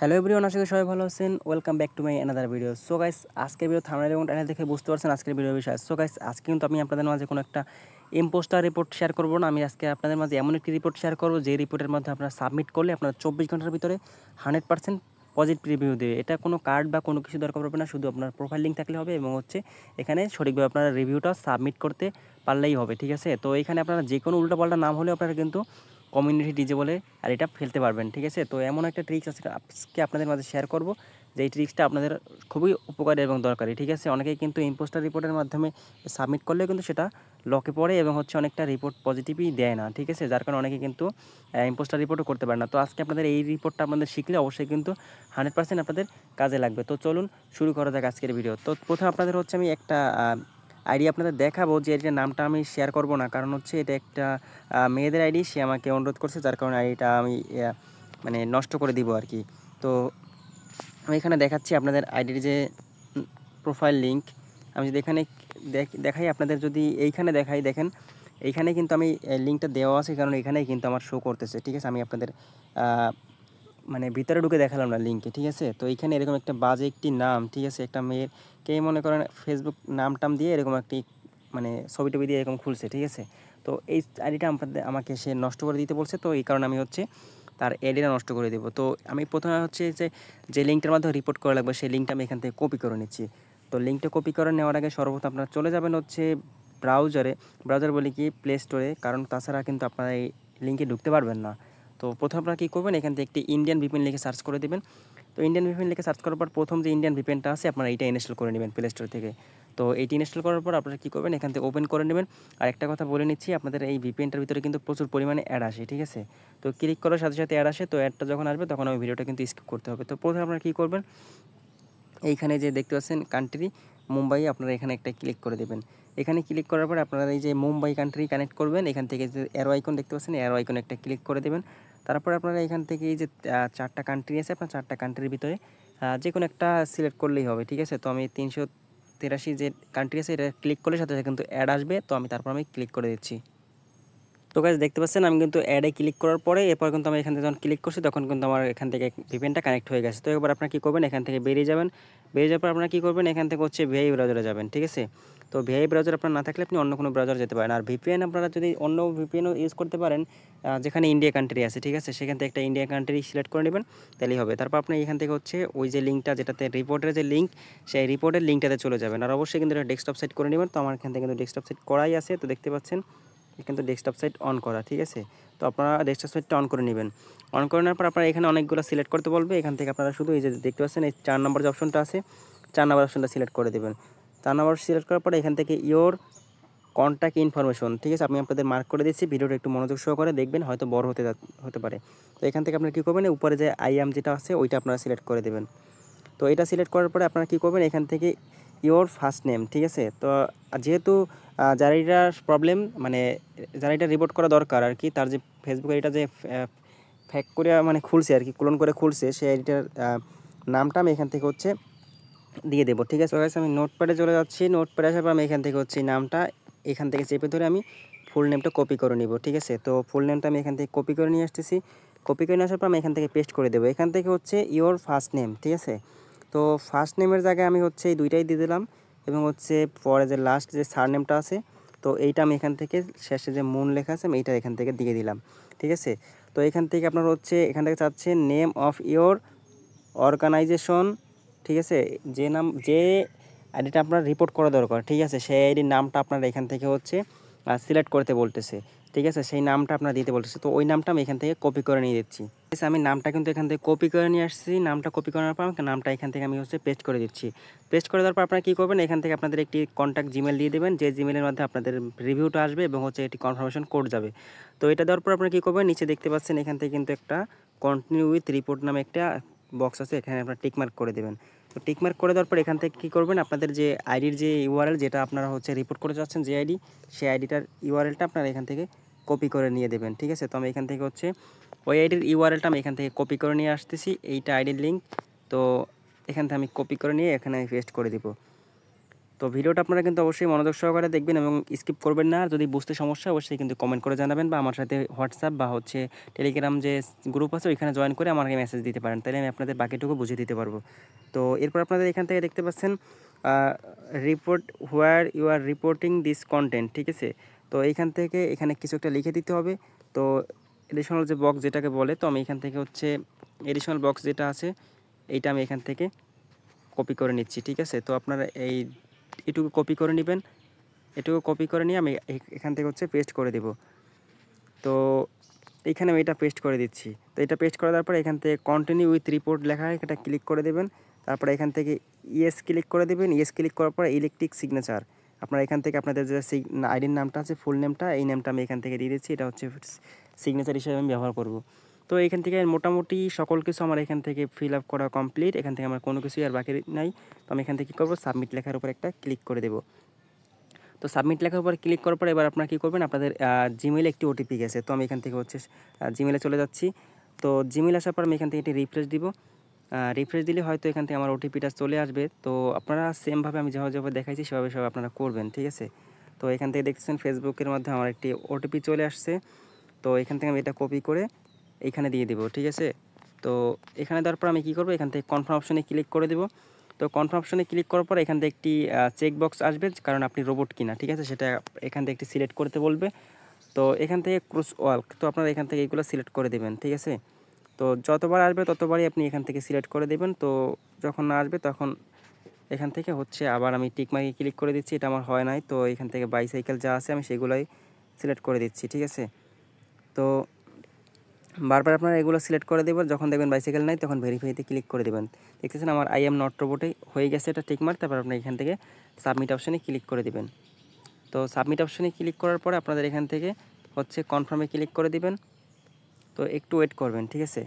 Hello everyone, আশা করি সবাই ভালো আছেন। Welcome back to my another video. So guys, আজকের ভিডিও থাম্বনেল এবং টাইটেল দেখে বুঝতে পারছেন আজকের ভিডিওর বিষয়। সো গাইস, আজকে কিন্তু আমি আপনাদের মাঝে কোনো একটা ইম্পোস্টার রিপোর্ট শেয়ার করব না। আমি আজকে আপনাদের মাঝে এমন একটি রিপোর্ট শেয়ার করব যে রিপোর্টের মধ্যে আপনারা সাবমিট করলে আপনারা 24 ঘন্টার ভিতরে 100% পজিটিভ রিভিউ দেবে। এটা কোনো কার্ড বা কোনো কিছু দরকার পড়বে না, শুধু আপনার প্রোফাইল লিঙ্ক থাকলে হবে এবং এখানে সঠিকভাবে আপনারা রিভিউটা সাবমিট করতে পারলেই হবে, ঠিক আছে। তো এখানে আপনারা যে কোনো উল্টোপাল্টা নাম হলেও আপনারা কিন্তু কমিউনিটি ডিজে বলে আর এটা ফেলতে পারবেন, ঠিক আছে। তো এমন একটা ট্রিক্স আজকে আপনাদের মাঝে শেয়ার করব যে এই ট্রিক্সটা আপনাদের খুবই উপকারী এবং দরকারি, ঠিক আছে। অনেকেই কিন্তু ইম্পোস্টার রিপোর্টের মাধ্যমে সাবমিট করলেও কিন্তু সেটা লকে পড়ে এবং অনেকটা রিপোর্ট পজিটিভই দেয় না, ঠিক আছে। যার কারণে অনেকে কিন্তু ইম্পোস্টার রিপোর্টও করতে পারে না। তো আজকে আপনাদের এই রিপোর্টটা আপনাদের শিখলে অবশ্যই কিন্তু 100% আপনাদের কাজে লাগবে। তো চলুন শুরু করা যাক আজকের ভিডিও। তো প্রথমে আপনাদের আমি একটা আইডি আপনাদের দেখাবো, যে আইডির নামটা আমি শেয়ার করব না, কারণ এটা একটা মেয়েদের আইডি। সে আমাকে অনুরোধ করছে, যার কারণে আইডিটা আমি মানে নষ্ট করে দিব আর কি। তো আমি এখানে দেখাচ্ছি আপনাদের আইডির যে প্রোফাইল লিঙ্ক। আমি যদি এখানে দেখাই আপনাদের, যদি এইখানে দেখাই, দেখেন এইখানে কিন্তু আমি লিঙ্কটা দেওয়া আছে, কারণ এখানেই কিন্তু আমার শো করতেছে, ঠিক আছে। আমি আপনাদের মানে ভিতরে ঢুকে দেখালাম না লিঙ্কে, ঠিক আছে। তো এইখানে এরকম একটা বাজে একটি নাম, ঠিক আছে, একটা মেয়ের কে মনে করেন ফেসবুক নাম টাম দিয়ে এরকম একটি মানে ছবি টবি দিয়ে এরকম খুলছে, ঠিক আছে। তো এই আইডিটা আমাকে সে নষ্ট করে দিতে বলছে, তো এই কারণে আমি তার আইডিটা নষ্ট করে দেবো। তো আমি প্রথমে যে লিঙ্কটার মাধ্যমে রিপোর্ট করা লাগবে সেই লিঙ্কটা আমি এখান থেকে কপি করে নিচ্ছি। তো লিঙ্কটা কপি করে নেওয়ার আগে সর্বপ্রথম আপনারা চলে যাবেন ব্রাউজার বলি কি প্লে স্টোরে, কারণ তাছাড়া কিন্তু আপনারা এই লিঙ্কে ঢুকতে পারবেন না। তো প্রথমে আপনারা কী করবেন, এখান থেকে একটি ইন্ডিয়ান ভিপিএন লিখে সার্চ করে দেবেন। তো ইন্ডিয়ান ভিপিএন লিখে সার্চ করার পর প্রথম যে ইন্ডিয়ান ভিপিএনটা আছে আপনারা এইটা ইনস্টল করে নেবেন প্লে স্টোর থেকে। তো এইটি ইনস্টল করার পর আপনারা কী করবেন, এখান থেকে ওপেন করে নেবেন। আর একটা কথা বলে নিচ্ছি, আপনাদের এই ভিপিএনটার ভিতরে কিন্তু প্রচুর পরিমাণে অ্যাড আসে, ঠিক আছে। তো ক্লিক করার সাথে সাথে অ্যাড আসে, তো অ্যাডটা যখন আসবে তখন ওই ভিডিওটা কিন্তু স্কিপ করতে হবে। তো প্রথমে আপনারা কী করবেন, এইখানে যে দেখতে পাচ্ছেন কান্ট্রি মুম্বাই, আপনারা এখানে একটা ক্লিক করে দেবেন। এখানে ক্লিক করার পরে আপনারা এই যে মুম্বাই কান্ট্রি কানেক্ট করবেন। এখান থেকে যে অ্যারো আইকন দেখতে পাচ্ছেন, অ্যারো আইকন একটা ক্লিক করে দেবেন। তারপরে আপনারা এখান থেকে এই যে 4টা কান্ট্রি আছে, আপনার 4টা কান্ট্রির ভিতরে যে কোনো একটা সিলেক্ট করলেই হবে, ঠিক আছে। তো আমি 383 যে কান্ট্রি আছে এটা ক্লিক করলে সাথে সাথে কিন্তু অ্যাড আসবে, তো তারপর আমি ক্লিক করে দিচ্ছি। তো গাইস দেখতে পাচ্ছেন আমি কিন্তু অ্যাডে ক্লিক করার পরে এরপর কিন্তু আমি এখান থেকে যখন ক্লিক করছি তখন কিন্তু আমার এখান থেকে ভিপিএনটা কানেক্ট হয়ে গেছে। তো এবার আপনারা কী করবেন, এখান থেকে বেরিয়ে যাবেন। বেরিয়ে যাওয়ার পর আপনারা কী করবেন, এখান থেকে ভিআই ব্রাউজারে যাবেন, ঠিক আছে। তো ভিআই ব্রাউজার আপনার না থাকলে আপনি অন্য কোনো ব্রাউজার যেতে পারেন। আর ভিপিএন আপনারা যদি অন্য ভিপিএনও ইউজ করতে পারেন, যেখানে ইন্ডিয়া কান্ট্রি আছে, ঠিক আছে, সেখান থেকে একটা ইন্ডিয়া কান্ট্রি সিলেক্ট করে নেবেন, তাহলেই হবে। তারপর আপনি এখান থেকে ওই যে লিঙ্কটা, যেটাতে রিপোর্টের যে লিঙ্ক, সেই রিপোর্টের লিঙ্কটাতে চলে যাবেন। আর অবশ্যই কিন্তু এটা ডেস্কটপ সেট করে নেবেন। তো আমার এখান থেকে কিন্তু ডেস্কটপ সেট করাই আছে, তো দেখতে পাচ্ছেন কিন্তু ডেস্কটপ সাইট অন করা, ঠিক আছে। তো আপনারা ডেস্কটপ সাইটটা অন করে নেবেন। অন করে নেওয়ার পর আপনারা এখানে অনেকগুলো সিলেক্ট করতে বলবে। এখান থেকে আপনারা শুধু এই যে দেখতে পাচ্ছেন এই 4 নম্বর যে অপশনটা আছে, 4 নম্বর অপশনটা সিলেক্ট করে দেবেন। 4 নম্বর সিলেক্ট করার পরে এখান থেকে ইওর কন্ট্যাক্ট ইনফরমেশন, ঠিক আছে, আমি আপনাদের মার্ক করে দিচ্ছি। ভিডিওটা একটু মনোযোগ সহকারে দেখবেন, হয়তো বড় হতে পারে। তো এখান থেকে আপনারা কী করবেন, উপরে যে আইএম যেটা আছে ওইটা আপনারা সিলেক্ট করে দেবেন। তো এটা সিলেক্ট করার পরে আপনারা কী করবেন, এখান থেকে ইওর ফার্স্ট নেম, ঠিক আছে। তো যেহেতু যার এটা প্রবলেম, মানে যার এটা রিপোর্ট করা দরকার আর কি, তার যে ফেসবুকে এটা যে ফ্যাক করে মানে খুলছে আর কি, ক্লোন করে খুলছে, সেই আইডিটার নামটা আমি এখান থেকে দিয়ে দেবো, ঠিক আছে। আমি নোটপ্যাডে চলে যাচ্ছি। নোটপ্যাডে আসার পর আমি এখান থেকে নামটা এখান থেকে চেপে ধরে আমি ফুল নেমটা কপি করে নিব, ঠিক আছে। তো ফুল নেমটা আমি এখান থেকে কপি করে নিয়ে আসতেছি। কপি করে নিয়ে আসার পর আমি এখান থেকে পেস্ট করে দেবো। এখান থেকে ইওর ফার্স্ট নেম, ঠিক আছে। তো ফার্স্ট নেমের জায়গায় আমি এই দুইটাই দিয়ে দিলাম এবং পরে যে লাস্ট যে সারনেমটা আছে, তো এইটা আমি এখান থেকে শেষে যে মুন লেখা আছে আমি এইটা এখান থেকে দিয়ে দিলাম, ঠিক আছে। তো এখান থেকে আপনার এখান থেকে চাচ্ছে নেম অফ ইওর অর্গানাইজেশন, ঠিক আছে। যে আইডিটা আপনার রিপোর্ট করা দরকার, ঠিক আছে, সেই আইডির নামটা আপনার এখান থেকে সিলেক্ট করতে বলতেছে, ঠিক আছে। সেই নামটা আপনার দিতে বলতেছে, তো ওই নামটা আমি এখান থেকে কপি করে নিয়ে দিচ্ছি। আমি নামটা কিন্তু এখান থেকে কপি করে নিয়ে আসছি। নামটা কপি করার পর নামটা এখান থেকে আমি পেস্ট করে দিচ্ছি। পেস্ট করে দেওয়ার পর আপনারা কী করবেন, এখান থেকে আপনাদের একটি কন্ট্যাক্ট জিমেল দিয়ে দেবেন, যে জিমেলের মধ্যে আপনাদের রিভিউটা আসবে এবং এটি কনফার্মেশন কোড যাবে। তো এটা দেওয়ার পর আপনারা কী করবেন, নিচে দেখতে পাচ্ছেন এখান থেকে কিন্তু একটা কন্টিনিউ উইথ রিপোর্ট নামে একটা বক্স আছে, এখানে আপনারা টিকমার্ক করে দেবেন। তো টিকমার্ক করে দেওয়ার পর এখান থেকে কী করবেন, আপনাদের যে আইডির যে ইউআরএল, যেটা আপনারা রিপোর্ট করে যাচ্ছেন যে আইডি, সেই আইডিটার ইউআরএলটা আপনারা এখান থেকে কপি করে নিয়ে দেবেন, ঠিক আছে। তো আমি এখান থেকে ওই আইডির ইউআরএলটা আমি এখান থেকে কপি করে নিয়ে আসতেছি, এইটা আইডির লিঙ্ক। তো এখান থেকে আমি কপি করে নিয়ে এখানে আমি পেস্ট করে দিব। তো ভিডিওটা আপনারা কিন্তু অবশ্যই মনোযোগ সহকারে দেখবেন এবং স্কিপ করবেন না। আর যদি বুঝতে সমস্যা হয় অবশ্যই কিন্তু কমেন্ট করে জানাবেন বা আমার সাথে হোয়াটসঅ্যাপ বা হচ্ছে টেলিগ্রাম যে গ্রুপ আছে ওইখানে জয়েন করে আমাকে মেসেজ দিতে পারেন, তাহলে আমি আপনাদের বাকিটুকু বুঝিয়ে দিতে পারবো। তো এরপর আপনাদের এখান থেকে দেখতে পাচ্ছেন report where you are reporting this content, ঠিক আছে। তো এইখান থেকে এখানে কিছু একটা লিখে দিতে হবে। তো এডিশনাল যে বক্স যেটাকে বলে, তো আমি এখান থেকে হচ্ছে এডিশনাল বক্স যেটা আছে এইটা আমি এখান থেকে কপি করে নিচ্ছি, ঠিক আছে। তো আপনারা এটুকু কপি করে নেবেন, এটুকু কপি করে নিয়ে আমি এখান থেকে হচ্ছে পেস্ট করে দেব। তো এইখানে আমি এটা পেস্ট করে দিচ্ছি। তো এটা পেস্ট করে দেওয়ার পরে এখান থেকে কন্টিনিউ উইথ রিপোর্ট লেখা হয়, এটা ক্লিক করে দেবেন। তারপরে এখান থেকে ইয়েস ক্লিক করে দেবেন। ইয়েস ক্লিক করার পরে ইলেকট্রিক সিগনেচার, আপনারা এখান থেকে আপনাদের যে আইডির নামটা আছে, ফুল নেমটা, এই নেমটা আমি এখান থেকে দিয়ে দিচ্ছি। এটা হচ্ছে সিগনেচার হিসেবে আমি ব্যবহার করব। তো এখান থেকে মোটামুটি সকল কিছু আমার এখান থেকে ফিল আপ করা কমপ্লিট। এখান থেকে আমার কোনো কিছুই আর বাকি নাই। তো আমি এখান থেকে কী করবো, সাবমিট লেখার উপর একটা ক্লিক করে দেবো। তো সাবমিট লেখার উপর ক্লিক করার পর এবার আপনারা কী করবেন, আপনাদের জিমেইলে একটি ওটিপি গেছে। তো আমি এখান থেকে হচ্ছে জিমেইলে চলে যাচ্ছি। তো জিমেইল আসার পর আমি এখান থেকে একটি রিফ্রেশ দিব। রিফ্রেশ দিলে হয়তো এখান থেকে আমার ওটিপিটা চলে আসবে। তো আপনারা সেমভাবে আমি যেভাবে দেখাইছি সেভাবে আপনারা করবেন, ঠিক আছে। তো এখান থেকে দেখতেছেন ফেসবুকের মধ্যে আমার একটি ওটিপি চলে আসছে। তো এখান থেকে আমি এটা কপি করে এইখানে দিয়ে দেবো, ঠিক আছে। তো এখানে দেওয়ার পর আমি কী করবো, এখান থেকে কনফার্ম অপশনে ক্লিক করে দেবো। তো কনফার্ম অপশনে ক্লিক করার পর এখান থেকে একটি চেক বক্স আসবে, কারণ আপনি রোবট কিনা, ঠিক আছে, সেটা এখান থেকে একটি সিলেক্ট করতে বলবে। তো এখান থেকে ক্রস ওয়ার্ক, তো আপনারা এখান থেকে এগুলো সিলেক্ট করে দেবেন, ঠিক আছে। তো যতবার আসবে ততবারই আপনি এখান থেকে সিলেক্ট করে দেবেন। তো যখন না আসবে তখন এখান থেকে হচ্ছে আবার আমি টিক মার্কে ক্লিক করে দিচ্ছি। এটা আমার হয় নাই, তো এখান থেকে বাইসাইকেল যা আছে আমি সেগুলোই সিলেক্ট করে দিচ্ছি, ঠিক আছে। তো বারবার আপনারা এগুলো সিলেক্ট করে দেবেন। যখন দেখবেন বাইসাইকেল নাই তখন ভেরিফাইতে ক্লিক করে দেবেন। দেখতেছেন আমার আই এম নট রোবটে হয়ে গেছে এটা টিকমার্ক। তারপর আপনি এখান থেকে সাবমিট অপশানে ক্লিক করে দেবেন। তো সাবমিট অপশানে ক্লিক করার পরে আপনাদের এখান থেকে হচ্ছে কনফার্মে ক্লিক করে দিবেন। তো একটু ওয়েট করবেন, ঠিক আছে।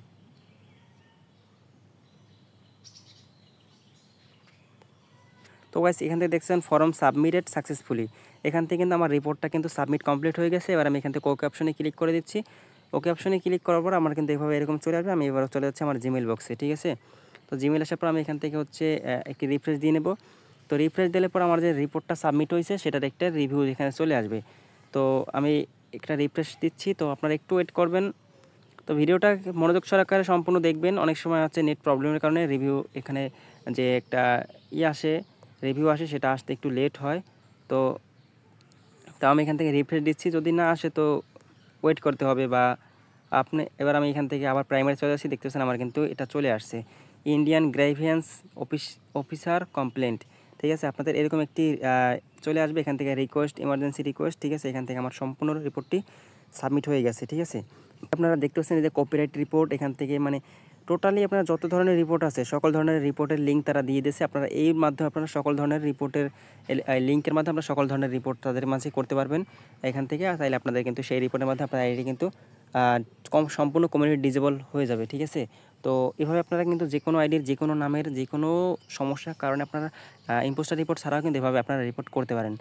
তো গাইস এখান থেকে দেখছেন ফর্ম সাবমিটেড সাকসেসফুলি, এখান থেকে কিন্তু আমার রিপোর্টটা কিন্তু সাবমিট কমপ্লিট হয়ে গেছে। এবার আমি এখান থেকে ওকে অপশনে ক্লিক করে দিচ্ছি। ওকে অপশনে ক্লিক করার পর আমার কিন্তু এভাবে এরকম চলে আসবে। আমি এবার চলে যাচ্ছি আমার জিমেইল বক্সে, ঠিক আছে। তো জিমেইল আসার পর আমি এখান থেকে হচ্ছে একটি রিফ্রেশ দিয়ে নেব। তো রিফ্রেশ দিলে পর আমার যে রিপোর্টটা সাবমিট হয়েছে সেটার একটা রিভিউ এখানে চলে আসবে। তো আমি একটা রিফ্রেশ দিচ্ছি, তো আপনারা একটু ওয়েট করবেন। তো ভিডিওটা মনোযোগ সহকারে সম্পূর্ণ দেখবেন। অনেক সময় হচ্ছে নেট প্রবলেমের কারণে রিভিউ এখানে যে একটা আসে, রিভিউ আসে, সেটা আসতে একটু লেট হয়। তো আমি এখান থেকে রিফ্রেশ দিচ্ছি, যদি না আসে তো ওয়েট করতে হবে। বা এবার আমি এখান থেকে আবার প্রাইমারি চলে আসছি, দেখতেছেন আমার কিন্তু এটা চলে আসছে ইন্ডিয়ান গ্রাইভিয়েন্স অফিসার কমপ্লেন্ট, ঠিক আছে। আপনাদের এরকম একটি চলে আসবে এখান থেকে রিকোয়েস্ট, ইমার্জেন্সি রিকোয়েস্ট, ঠিক আছে। এখান থেকে আমার সম্পূর্ণ রিপোর্টটি সাবমিট হয়ে গেছে, ঠিক আছে। আপনারা দেখতে পাচ্ছেন যে কপিরাইট রিপোর্ট, এখান থেকে মানে টোটালি আপনারা যত ধরনের রিপোর্ট আছে সকল ধরনের রিপোর্টের লিঙ্ক তারা দিয়ে দিয়েছে। আপনারা এই মাধ্যমে আপনারা সকল ধরনের রিপোর্টের লিঙ্কের মাধ্যমে আপনারা সকল ধরনের রিপোর্ট তাদের মাঝে করতে পারবেন এখান থেকে। তাইলে আপনাদের কিন্তু সেই রিপোর্টের মাধ্যমে আপনার আইডি কিন্তু সম্পূর্ণ কমিউনিটি ডিজেবল হয়ে যাবে, ঠিক আছে। তো এভাবে আপনারা কিন্তু যে কোনো আইডির যে কোনো নামের যে কোনো সমস্যার কারণে আপনারা ইম্পোস্টার রিপোর্ট ছাড়াও কিন্তু এভাবে আপনারা রিপোর্ট করতে পারেন।